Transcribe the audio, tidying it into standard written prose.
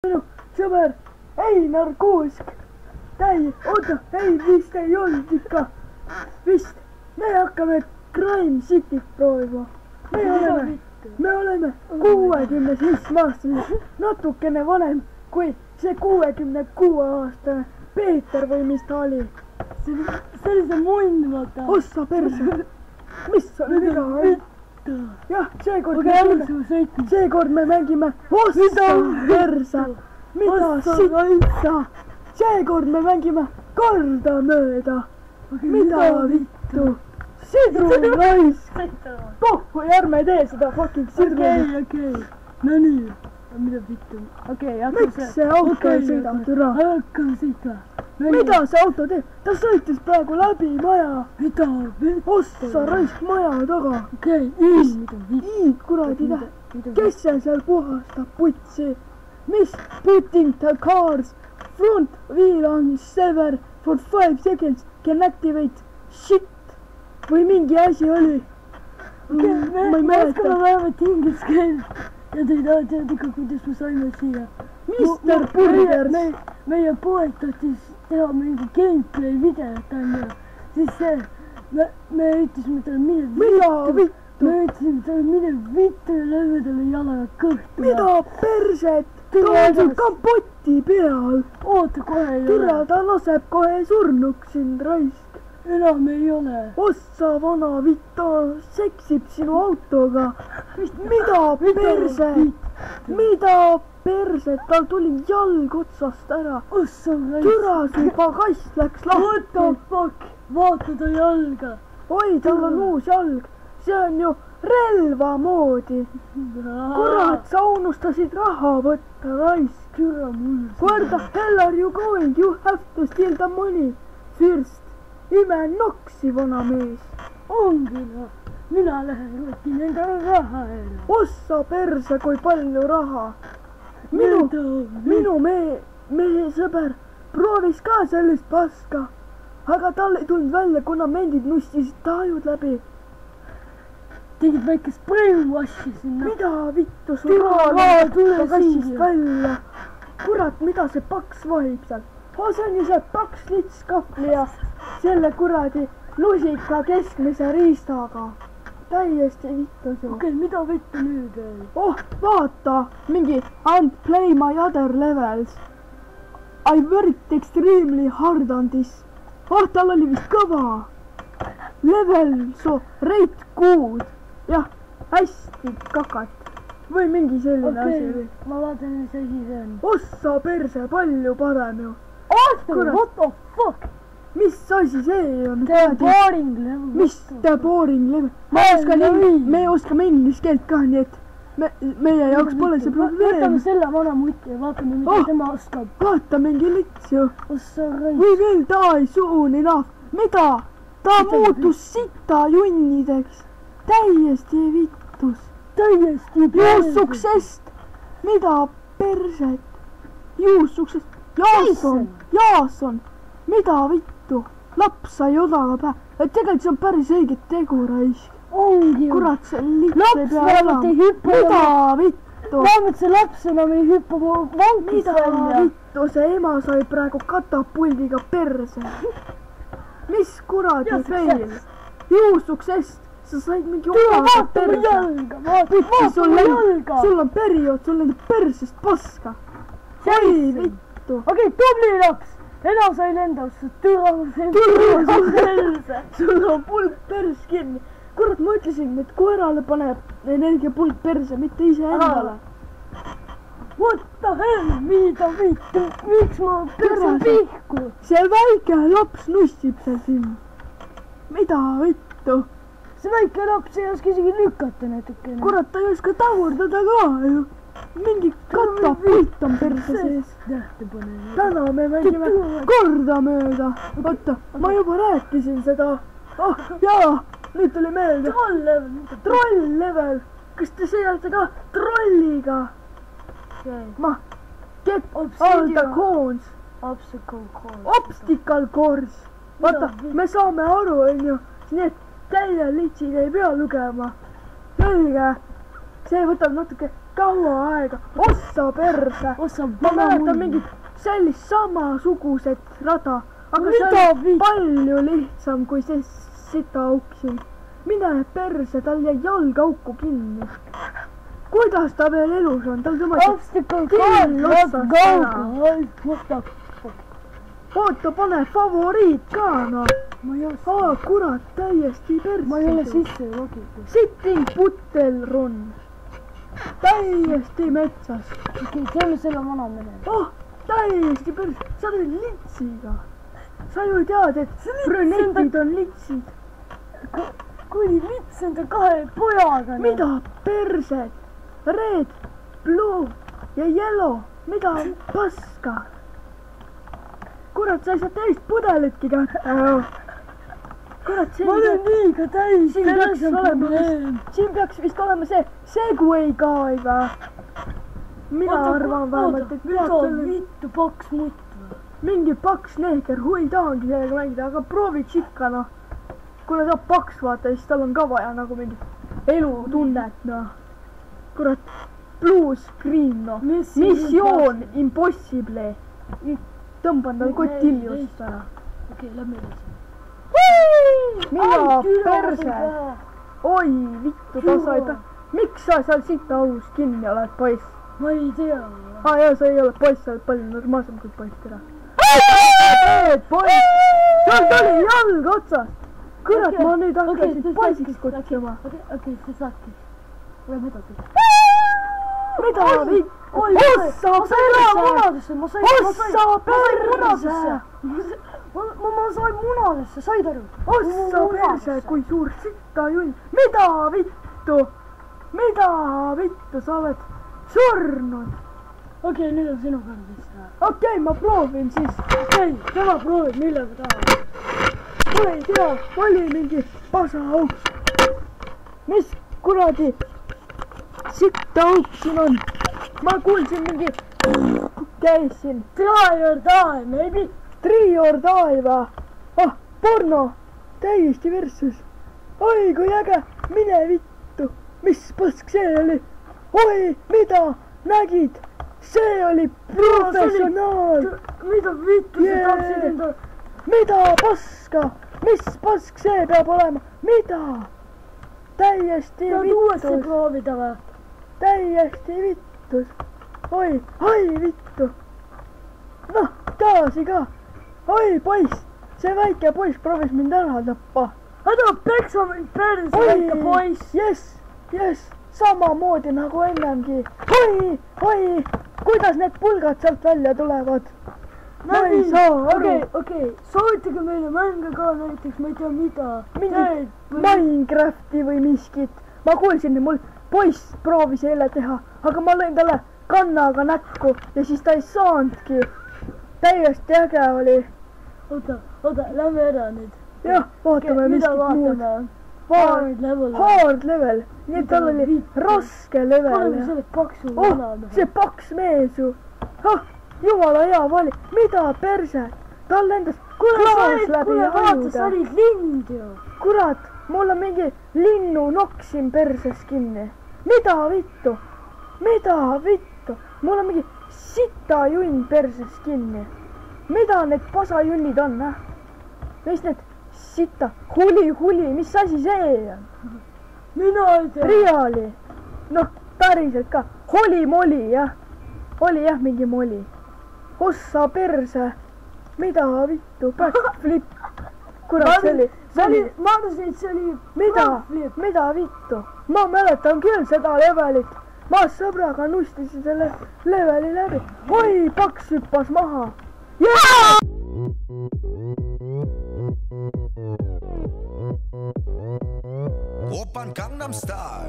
minu sõber Einar Kuusk. Oota, ei vist ei olnud ikka. Vist, me hakkame Crime City't proovima. Me oleme 67-aastased, natukene vanem kui see 66-aastane Peeter või mis ta oli. See oli see munn, vaata. Ossa perse. Mis on viga? Jah, seekord me mängime ossa perse. Mida sitta? Seekord me mängime kordamööda. Mida vittu? Sidrun raisk. Pohhu, ärme tee seda fucking sidruni. Okei. No nii. Mida vittu? Miks see auto ei sõida, türa? Hakkame sõitma. Mida see auto teeb? Ta sõitis praegu läbi maja. Mida? Ossa raisk maja taga. Okei, kuradi täht. Kes see seal puhastab putsi? Mis? Putting the cars front wheel on sever for 5 seconds can activate shit või mingi asi oli. Ma ei mäleta vähemalt inglise keelt ja te ei taha teada ka, kuidas me saime siia. Mr. Burgers. Meie poeg tahtis teha mingi gameplay videot, onju. Siis see, me ütlesime talle mine vittu ja lööme talle jalaga kõhtu. Mida perset? Ta on sul kampoti peal. Oota, kohe ei ole. Türa, ta laseb kohe surnuks sind raisk. Enam ei ole. Ossa vana vittu, seksib sinu autoga. Mida perset? Mida perset? Tal tuli jalg otsast ära. Türa, su pagass läks lahti. What the fuck? Vaata ta jalga. Oi, tal on uus jalg. See on ju relva moodi. Kurat, sa unustasid raha võtta, raisk. Where the hell are you going? You have to steal the money first. Ime noksi, vana mees. Ongi noh. Mina lähen võtin endale raha jälle. Ossa perse, kui palju raha. Minu meie sõber proovis ka sellist paska. Aga tal ei tulnud välja, kuna mendid nustisid ta ajud läbi. Tegid väike brainwashi sinna. Mida vittu sul raha kassist välja? Kurat, mida see paks vahib seal? See on ju see paks lits kahvli ja selle kuradi lusika keskmise riistaga. Täiesti vittu see. Okei, mida vittu nüüd veel? Vaata, mingi and play my other levels. I worked extremely hard on this. Tal oli vist kõva. Level so rate good. Jah, hästi kakat. Või mingi selline asi. Ma vaatan, mis asi see on. Ossa perse, palju parem ju. What the fuck? Mis asi see on? The boring level. Mis the boring level? Me oskame inglise keelt ka, nii et meie jaoks pole see probleem. Võtame selle vana muti ja vaatame, mida tema oskab. Vaata mingi lits ju. Ossa raisk. Või veel die soon enough. Mida? Ta muutus sita junnideks. Täiesti vittus. Juusuksest. Mida perset? Juusuksest. Jaason. Mida vittu? Laps sai odaga pähe. Tegelikult see on päris õiget tegu, raisk. Ongi ju. Kurat, see lips ei pea vähemalt ei hüppa. Mida vittu? Vähemalt see laps enam ei hüppa vankist välja. Mida vittu? See ema sai praegu katapuldiga perse. Mis kuradi feil? Juusuksest. Sa said mingi odaga perse. Vaata mu jalga. Sul on periood, sul on persest paska. Oi vittu. Okei, tubli laps. Enam sai lendasse. Sul on pulk pers kinni. Kurat, ma ütlesin, et koerale paneb energiapulk perse, mitte ise endale. What the hell? Mida vittu? Miks ma persen pihku? See väike laps nussib seal siin. Mida vittu? See väike laps ei oska isegi lükata natukene. Kurat, ta ei oska tagurdada ka ju. Mingi katapult on perse sees. Täna me mängime kordamööda. Oota, ma juba rääkisin seda. Jaa, nüüd tuli meelde. Troll level. Kas te seate ka trolliga? Get all the cones. Obstacle course. Vaata, me saame aru, onju. Nii et täie litsid ei pea lugema. Selge. See võtab natuke kaua aega, ossa perse. Ma mäletan mingit sellist samasugused rada, aga see oli palju lihtsam kui see sita auk siin. Mine perse, tal jäi jalg auku kinni. Kuidas ta veel elus on? Tal tõmmati kill otsast ära. Oota, pane favoriit ka, no. Kurat, täiesti perse. Ma ei ole sisse logitud. Sitting putelrun. Täiesti metsas. Okei, teeme selle vana mene. Täiesti perse. Sa oled litsiga. Sa ju tead, et brünetid on litsid. Kui lits enda 2 pojaga. Mida perset? Red, blue ja yellow. Mida paska? Kurat, sa ei saa täis pudelitki kätte. Kurat, ma olen liiga täis. Siin peaks vist olema see Segway ka, iga. Mina arvan vähemalt, et mida vittu paks mutt või? Mingi paks neeker, hui tahangi sellega mängida, aga prooviks ikka, noh. Kuna ta paks vaata, siis tal on ka vaja nagu mingit elutunnet, noh. Kurat, blue screen, noh. Missioon impossible. Tõmban tal kotiljust ära. Okei, lähme edasi. Mina perse. Oi, vittu, ta sai ta. Miks sa seal sita aus kinni oled, poiss? Ma ei tea. Jaa, sa ei ole poiss, sa oled palju normaalsem kui poiss, tere. Poiss! Seal tuli jalg otsast. Kurat, ma nüüd hakkasin poisiks kutsuma. Okei, see saabki. Lähme edasi. Mida vittu? Ossa perse! Ossa perse! Ma sain munadesse, said aru? Ossa perse, kui suur sitta junn. Mida vittu? Mida vittu, sa oled surnud? Okei, nüüd on sinu kord vist. Okei, ma proovin siis. Okei, tema proovib, millega tahab. Ma ei tea, oli mingi pasa auk. Mis kuradi sitta auk siin on? Ma kuulsin mingi käis siin. Try or die, maybe. Try or die va? Porno. Täiesti versus. Oi, kui äge. Mine vittu. Mis pask see oli? Oi, mida nägid? See oli professionaal. Mida vittu sa tahtsid enda? Mida paska? Mis pask see peab olema? Mida? Täiesti vittus. Tahad uuesti proovida või? Täiesti vittus. Oi, vittu. Noh, taasi ka. Oi, poiss. See väike poiss proovis mind ära tappa. Ära peksa mind perse, väike poiss. Yes. Samamoodi nagu ennemgi. Oi. Kuidas need pulgad sealt välja tulevad? Ma ei saa aru. Okei. Soovitage meile mänge ka näiteks, ma ei tea mida. Mingit Minecrafti või miskit. Ma kuulsin, mul poiss proovis eile teha, aga ma lõin talle kannaga näkku ja siis ta ei saanudki. Täiesti äge oli. Oota, lähme ära nüüd. Jah, vaatame miskit muud. Hard level. Nii et tal oli raske level. Paneme selle paksu vana. See paks mees ju. Jumala hea vali. Mida perse? Tal lendas klaas läbi ajuda. Sa olid lind ju. Kurat, mul on mingi linnu noksin perses kinni. Mida vittu? Mul on mingi sita junn perses kinni. Mida need pasajunnid on, Mis need sita? Huli, mis asi see on? Mina ei tea. Riali. Noh, päriselt ka. Holi-moli, jah. Oli jah mingi moli. Ossa perse. Mida vittu? Backflip. Kurat, see oli... Ma arvasin, et see oli... Mida vittu? Ma mäletan küll seda levelit. Ma sõbraga nustisin selle leveli läbi. Oi, paks hüppas maha. Jaa! Oppan Gangnam Style.